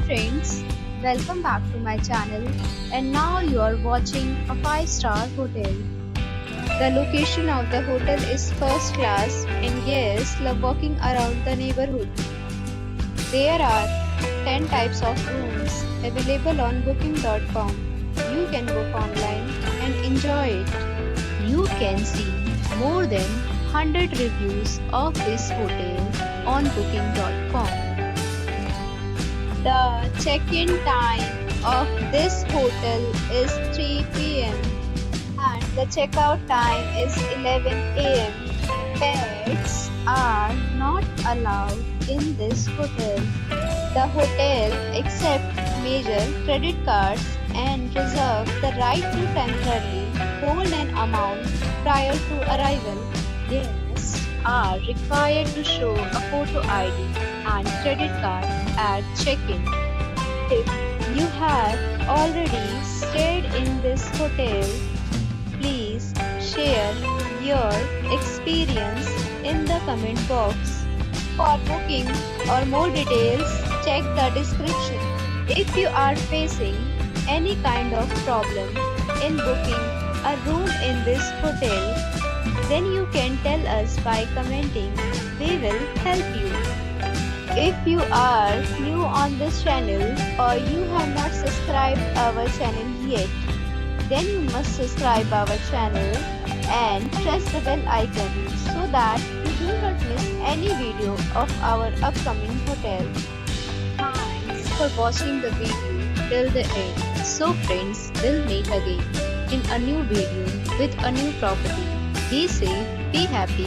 friends, welcome back to my channel, and now you are watching a 5-star hotel. The location of the hotel is first class and guests love walking around the neighborhood. There are 10 types of rooms available on booking.com. You can book online and enjoy it. You can see more than 100 reviews of this hotel on booking.com. The check-in time of this hotel is 3 p.m. and the check-out time is 11 a.m. Pets are not allowed in this hotel. The hotel accepts major credit cards and reserves the right to temporarily hold an amount prior to arrival. Guests are required to show a photo ID and credit card at check-in. If you have already stayed in this hotel, please share your experience in the comment box. For booking or more details, check the description. If you are facing any kind of problem in booking a room in this hotel, then you can tell us by commenting. We will help you. If you are new on this channel or you have not subscribed our channel yet, then you must subscribe our channel and press the bell icon so that you do not miss any video of our upcoming hotel. Thanks for watching the video till the end. So friends, we'll meet again in a new video with a new property. Be safe, be happy.